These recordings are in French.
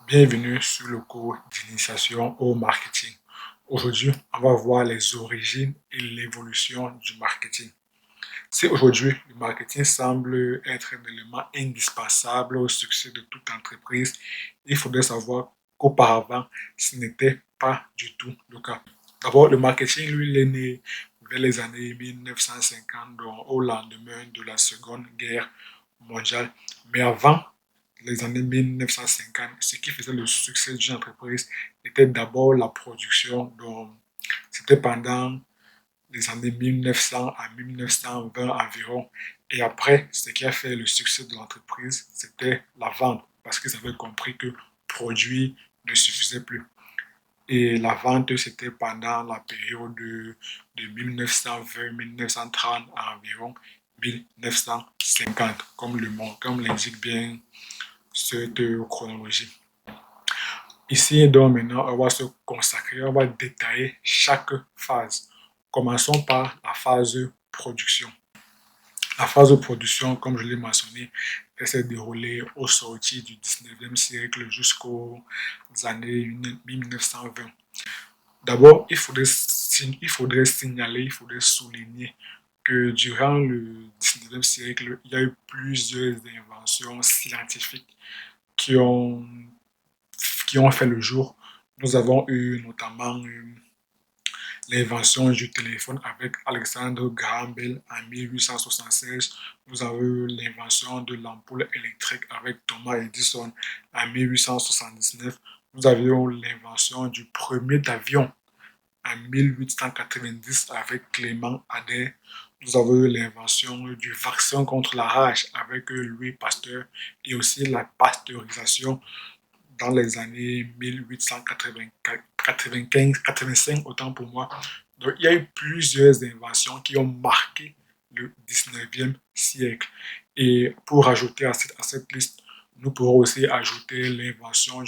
Bienvenue sur le cours d'initiation au marketing. Aujourd'hui, on va voir les origines et l'évolution du marketing. Si aujourd'hui, le marketing semble être un élément indispensable au succès de toute entreprise, il faudrait savoir qu'auparavant, ce n'était pas du tout le cas. D'abord, le marketing, lui, il est né vers les années 1950, donc au lendemain de la Seconde Guerre mondiale. Mais avant les années 1950, ce qui faisait le succès d'une entreprise était d'abord la production. Donc, c'était pendant les années 1900 à 1920 environ. Et après, ce qui a fait le succès de l'entreprise, c'était la vente, parce qu'ils avaient compris que produire ne suffisait plus. Et la vente, c'était pendant la période de 1920-1930 à environ 1950, comme l'indique bien cette chronologie. Ici, donc, maintenant, on va se consacrer, on va détailler chaque phase. Commençons par la phase production. La phase de production, comme je l'ai mentionné, elle s'est déroulée au sorti du 19e siècle jusqu'aux années 1920. D'abord, il faudrait signaler, il faudrait souligner que durant le 19e siècle, il y a eu plusieurs inventions scientifiques qui ont, qui ont fait le jour. Nous avons eu notamment l'invention du téléphone avec Alexandre Graham Bell en 1876. Nous avons eu l'invention de l'ampoule électrique avec Thomas Edison en 1879. Nous avions l'invention du premier avion en 1890 avec Clément Ader. Nous avons eu l'invention du vaccin contre la rage avec Louis Pasteur et aussi la pasteurisation dans les années 1895, autant pour moi. Donc, il y a eu plusieurs inventions qui ont marqué le 19e siècle. Et pour ajouter à cette liste, nous pourrons aussi ajouter l'invention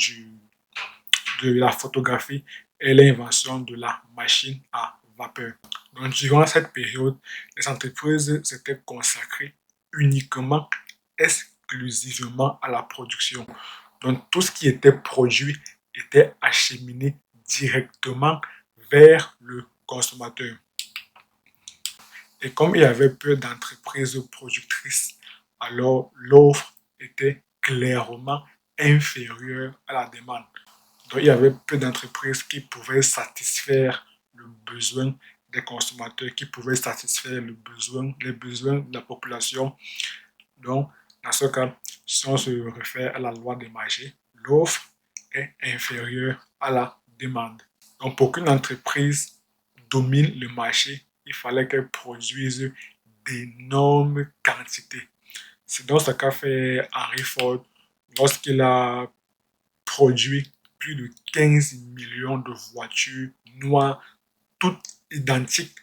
de la photographie et l'invention de la machine à vapeur. Donc, durant cette période, les entreprises s'étaient consacrées uniquement, exclusivement à la production. Donc, tout ce qui était produit était acheminé directement vers le consommateur. Et comme il y avait peu d'entreprises productrices, alors l'offre était clairement inférieure à la demande. Donc, il y avait peu d'entreprises qui pouvaient satisfaire le besoin des consommateurs, qui pouvaient satisfaire les besoins de la population. Donc, dans ce cas, si on se réfère à la loi des marchés, l'offre est inférieure à la demande. Donc, pour qu'une entreprise domine le marché, il fallait qu'elle produise d'énormes quantités. C'est dans ce qu'a fait Henry Ford lorsqu'il a produit plus de 15 millions de voitures noires, toutes identiques,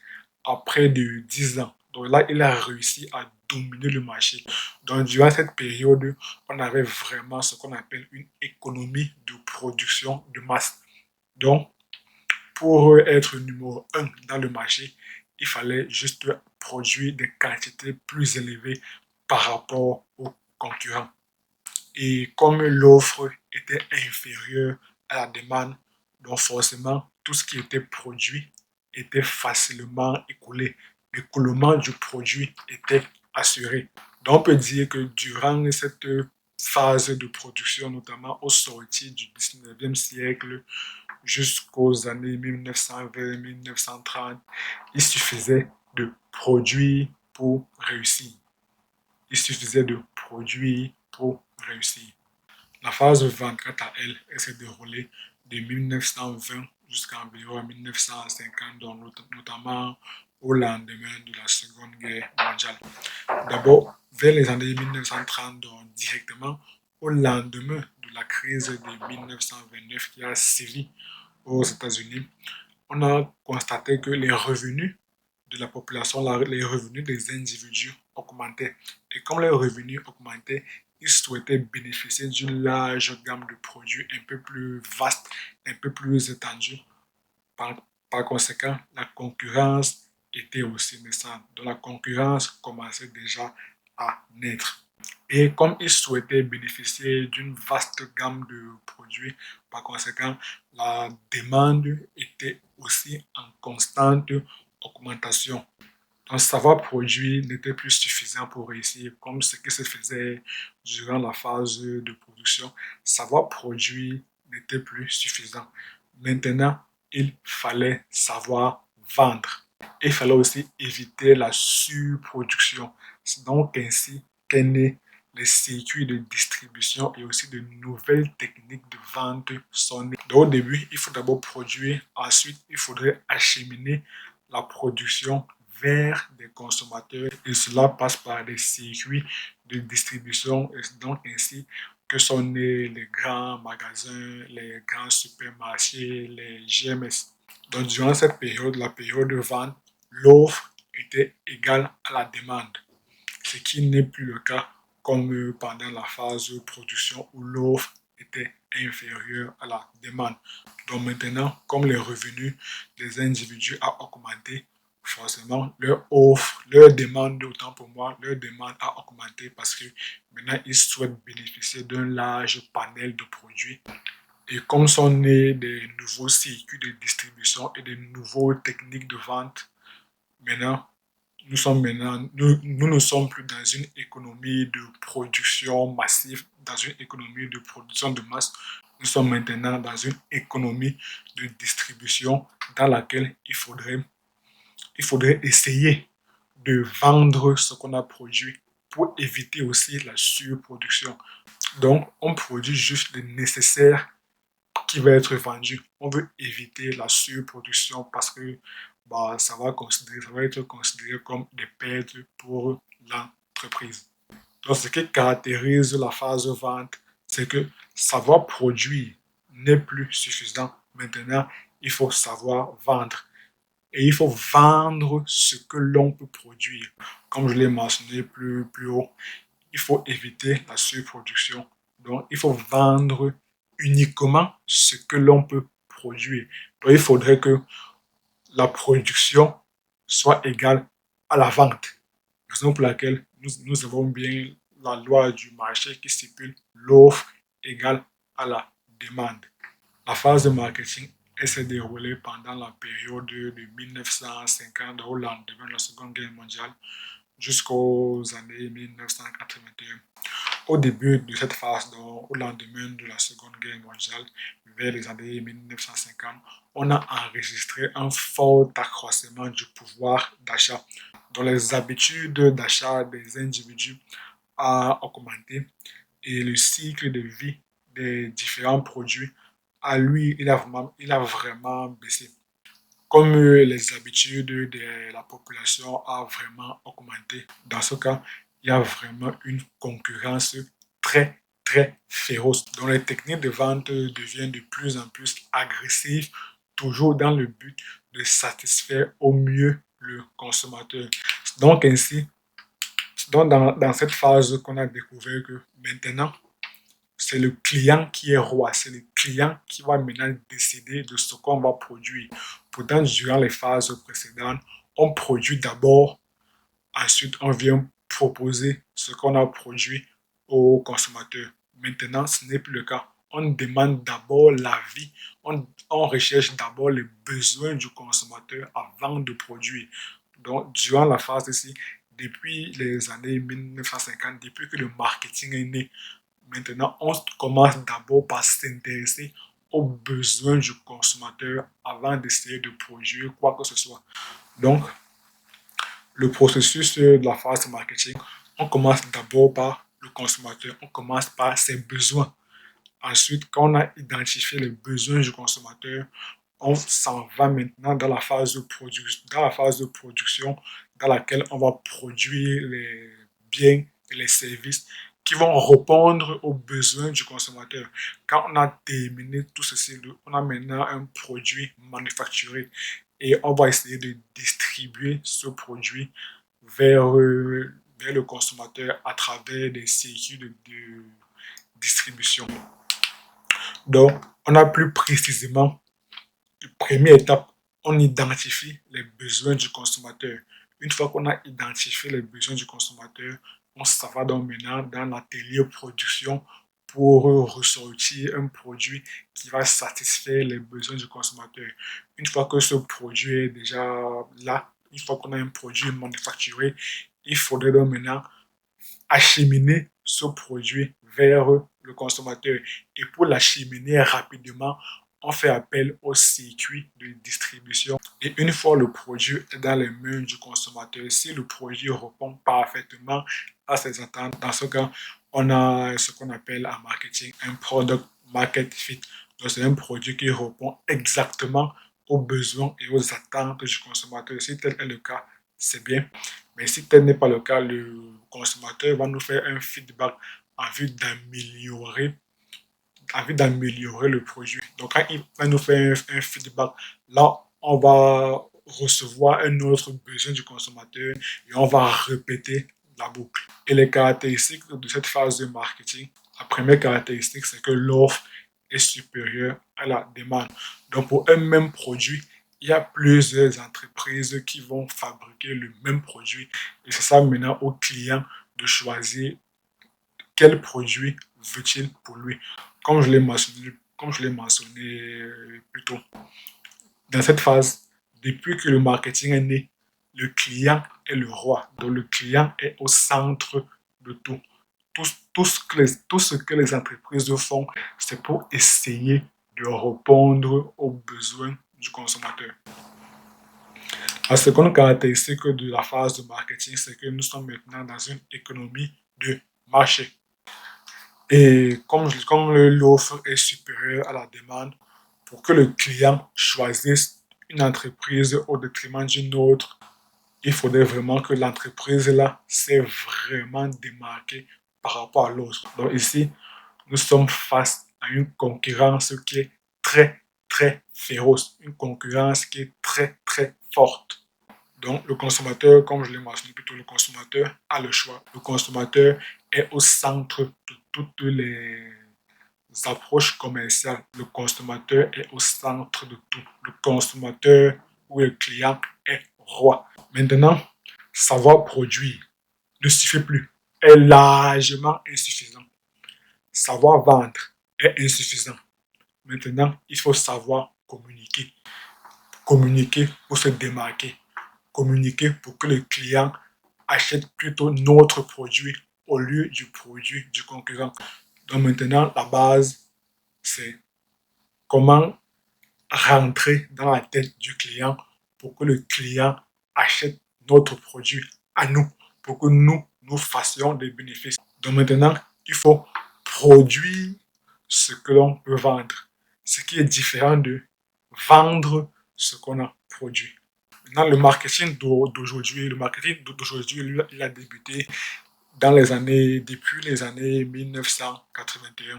à près de 10 ans. Donc là, il a réussi à dominer le marché. Donc durant cette période, on avait vraiment ce qu'on appelle une économie de production de masse. Donc, pour être numéro un dans le marché, il fallait juste produire des quantités plus élevées par rapport aux concurrents. Et comme l'offre était inférieure à la demande, donc forcément, tout ce qui était produit était facilement écoulé. L'écoulement du produit était assuré. Donc, on peut dire que durant cette phase de production, notamment au sorti du 19e siècle jusqu'aux années 1920-1930, il suffisait de produire pour réussir. Il suffisait de produire pour réussir. La phase 24 à elle, elle s'est déroulée de 1920 jusqu'à environ 1950, donc notamment au lendemain de la Seconde Guerre mondiale. D'abord, vers les années 1930, donc directement au lendemain de la crise de 1929 qui a sévi aux États-Unis, on a constaté que les revenus de la population, les revenus des individus augmentaient. Et comme les revenus augmentaient, ils souhaitaient bénéficier d'une large gamme de produits un peu plus vaste, un peu plus étendue. Par conséquent, la concurrence était aussi naissante. Donc la concurrence commençait déjà à naître. Et comme ils souhaitaient bénéficier d'une vaste gamme de produits, par conséquent, la demande était aussi en constante augmentation. Un savoir produit n'était plus suffisant pour réussir, comme ce qui se faisait durant la phase de production. Savoir produire n'était plus suffisant. Maintenant, il fallait savoir vendre. Il fallait aussi éviter la surproduction. C'est donc ainsi qu'est né les circuits de distribution et aussi de nouvelles techniques de vente sont nées. Donc, au début, il faut d'abord produire, ensuite il faudrait acheminer la production vers des consommateurs et cela passe par des circuits de distribution et c'est donc ainsi que sont nés les grands magasins, les grands supermarchés, les GMS. Donc durant cette période, la période de vente, l'offre était égale à la demande, ce qui n'est plus le cas comme pendant la phase de production où l'offre était inférieure à la demande. Donc maintenant, comme les revenus des individus a augmenté, forcément, leur offre, leur demande, autant pour moi, leur demande a augmenté parce que maintenant, ils souhaitent bénéficier d'un large panel de produits. Et comme sont nés des nouveaux circuits de distribution et de nouvelles techniques de vente, maintenant, nous ne sommes plus dans une économie de production massive, dans une économie de production de masse. Nous sommes maintenant dans une économie de distribution dans laquelle il faudrait essayer de vendre ce qu'on a produit pour éviter aussi la surproduction. Donc, on produit juste le nécessaire qui va être vendu. On veut éviter la surproduction parce que ça va être considéré comme des pertes pour l'entreprise. Donc, ce qui caractérise la phase de vente, c'est que savoir produire n'est plus suffisant. Maintenant, il faut savoir vendre. Et il faut vendre ce que l'on peut produire. Comme je l'ai mentionné plus haut, il faut éviter la surproduction. Donc, il faut vendre uniquement ce que l'on peut produire. Donc, il faudrait que la production soit égale à la vente. Raison pour laquelle nous avons bien la loi du marché qui stipule l'offre égale à la demande. La phase de marketing elle s'est déroulée pendant la période de 1950 au lendemain de la Seconde Guerre mondiale jusqu'aux années 1981. Au début de cette phase, donc, au lendemain de la Seconde Guerre mondiale, vers les années 1950, on a enregistré un fort accroissement du pouvoir d'achat, dont les habitudes d'achat des individus a augmenté et le cycle de vie des différents produits il a vraiment baissé. Comme les habitudes de la population a vraiment augmenté, dans ce cas, il y a vraiment une concurrence très, très féroce. Donc les techniques de vente deviennent de plus en plus agressives, toujours dans le but de satisfaire au mieux le consommateur. Donc ainsi, dans cette phase qu'on a découvert que maintenant, c'est le client qui est roi, c'est le client qui va maintenant décider de ce qu'on va produire. Pourtant, durant les phases précédentes, on produit d'abord, ensuite on vient proposer ce qu'on a produit aux consommateurs. Maintenant, ce n'est plus le cas. On demande d'abord l'avis, on recherche d'abord les besoins du consommateur avant de produire. Donc, durant la phase ici, depuis les années 1950, depuis que le marketing est né, maintenant, on commence d'abord par s'intéresser aux besoins du consommateur avant d'essayer de produire quoi que ce soit. Donc, le processus de la phase marketing, on commence d'abord par le consommateur, on commence par ses besoins. Ensuite, quand on a identifié les besoins du consommateur, on s'en va maintenant dans la phase de production dans laquelle on va produire les biens et les services qui vont répondre aux besoins du consommateur. Quand on a terminé tout ceci, on a maintenant un produit manufacturé et on va essayer de distribuer ce produit vers le consommateur à travers des circuits de distribution. Donc, on a plus précisément, première étape, on identifie les besoins du consommateur. Une fois qu'on a identifié les besoins du consommateur, Ça va donc maintenant dans l'atelier production pour ressortir un produit qui va satisfaire les besoins du consommateur. Une fois que ce produit est déjà là, une fois qu'on a un produit manufacturé, il faudrait donc maintenant acheminer ce produit vers le consommateur. Et pour l'acheminer rapidement, on fait appel au circuit de distribution. Et une fois le produit est dans les mains du consommateur, si le produit répond parfaitement à ses attentes, dans ce cas, on a ce qu'on appelle en marketing un product market fit. Donc, c'est un produit qui répond exactement aux besoins et aux attentes du consommateur. Si tel est le cas, c'est bien. Mais si tel n'est pas le cas, le consommateur va nous faire un feedback en vue d'améliorer le produit. Donc, quand il va nous faire un feedback, là, on va recevoir un autre besoin du consommateur et on va répéter la boucle. Et les caractéristiques de cette phase de marketing, la première caractéristique, c'est que l'offre est supérieure à la demande. Donc, pour un même produit, il y a plusieurs entreprises qui vont fabriquer le même produit. Et c'est ça maintenant au client de choisir quel produit veut-il pour lui. Comme je l'ai mentionné plus tôt, dans cette phase, depuis que le marketing est né, le client est le roi. Donc le client est au centre de tout. Tout ce que les entreprises font, c'est pour essayer de répondre aux besoins du consommateur. La seconde caractéristique de la phase de marketing, c'est que nous sommes maintenant dans une économie de marché. Et comme l'offre est supérieure à la demande, pour que le client choisisse une entreprise au détriment d'une autre, il faudrait vraiment que l'entreprise-là s'est vraiment démarquée par rapport à l'autre. Donc ici, nous sommes face à une concurrence qui est très, très féroce, une concurrence qui est très, très forte. Donc, le consommateur, comme je l'ai mentionné plus tôt, le consommateur a le choix. Le consommateur est au centre de toutes les approches commerciales. Le consommateur est au centre de tout. Le consommateur ou le client est roi. Maintenant, savoir produire ne suffit plus, est largement insuffisant. Savoir vendre est insuffisant. Maintenant, il faut savoir communiquer. Communiquer pour se démarquer. Communiquer pour que le client achète plutôt notre produit au lieu du produit du concurrent. Donc maintenant, la base, c'est comment rentrer dans la tête du client pour que le client achète notre produit à nous, pour que nous fassions des bénéfices. Donc maintenant, il faut produire ce que l'on peut vendre, ce qui est différent de vendre ce qu'on a produit. Maintenant, le marketing d'aujourd'hui, il a débuté depuis les années 1981.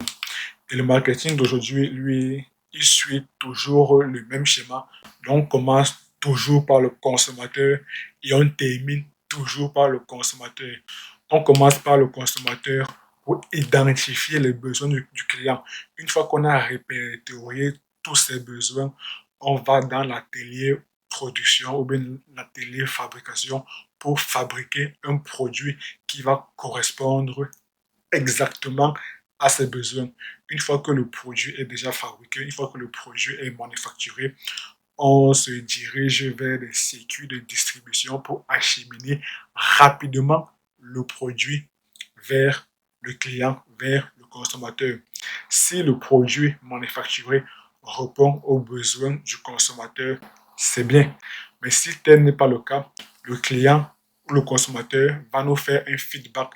Et le marketing d'aujourd'hui, lui, il suit toujours le même schéma. Donc, on commence toujours par le consommateur et on termine toujours par le consommateur. On commence par le consommateur pour identifier les besoins du client. Une fois qu'on a répertorié tous ces besoins, on va dans l'atelier production ou bien l'atelier fabrication pour fabriquer un produit qui va correspondre exactement à ses besoins. Une fois que le produit est déjà fabriqué, une fois que le produit est manufacturé, on se dirige vers des circuits de distribution pour acheminer rapidement le produit vers le client, vers le consommateur. Si le produit manufacturé répond aux besoins du consommateur, c'est bien. Mais si tel n'est pas le cas, le client ou le consommateur va nous faire un feedback.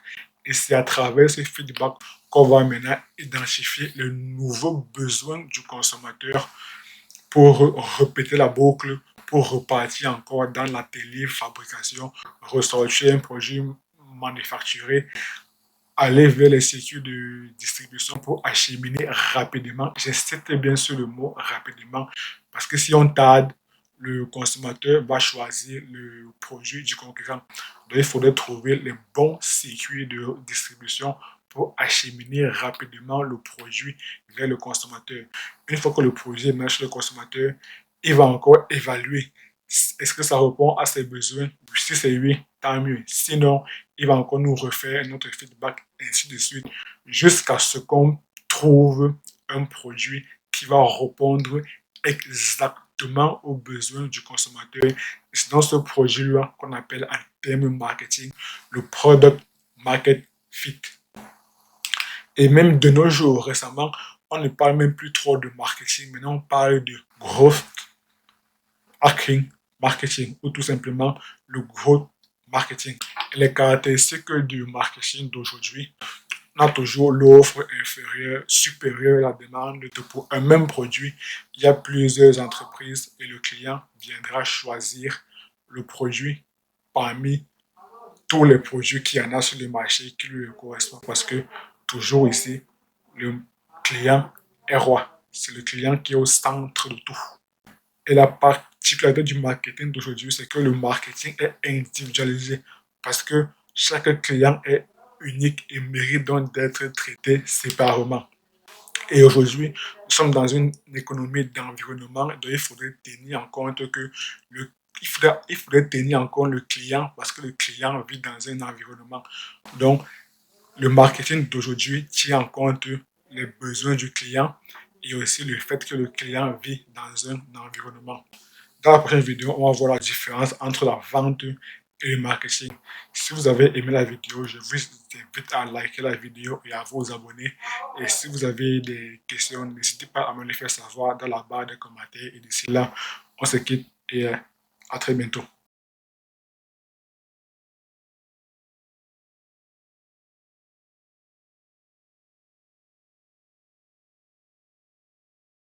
Et c'est à travers ce feedback qu'on va maintenant identifier les nouveaux besoins du consommateur pour répéter la boucle, pour repartir encore dans l'atelier fabrication, ressortir un produit manufacturé, aller vers les circuits de distribution pour acheminer rapidement. J'insiste bien sur le mot rapidement parce que si on tarde, le consommateur va choisir le produit du concurrent. Donc, il faudrait trouver les bons circuits de distribution pour acheminer rapidement le produit vers le consommateur. Une fois que le produit est chez le consommateur, il va encore évaluer Est-ce que ça répond à ses besoins? Si c'est oui, tant mieux. Sinon, il va encore nous refaire notre feedback, ainsi de suite, jusqu'à ce qu'on trouve un produit qui va répondre exactement aux besoins du consommateur. C'est dans ce produit-là qu'on appelle en termes marketing le product market fit. Et même de nos jours, récemment, on ne parle même plus trop de marketing. Maintenant, on parle de growth hacking marketing ou tout simplement le growth marketing. Les caractéristiques du marketing d'aujourd'hui, on a toujours l'offre inférieure, supérieure à la demande. Pour un même produit, il y a plusieurs entreprises et le client viendra choisir le produit parmi tous les produits qu'il y en a sur le marché qui lui correspondent. Parce que toujours ici, le client est roi. C'est le client qui est au centre de tout. Et la particularité du marketing d'aujourd'hui, c'est que le marketing est individualisé parce que chaque client est unique et mérite donc d'être traité séparément. Et aujourd'hui, nous sommes dans une économie d'environnement, donc il faudrait tenir en compte que il faudrait tenir en compte le client parce que le client vit dans un environnement. Donc, le marketing d'aujourd'hui tient en compte les besoins du client et aussi le fait que le client vit dans un environnement. Dans la prochaine vidéo, on va voir la différence entre la vente et le marketing. Si vous avez aimé la vidéo, je vous invite à liker la vidéo et à vous abonner. Et si vous avez des questions, n'hésitez pas à me les faire savoir dans la barre des commentaires. Et d'ici là, on se quitte et à très bientôt.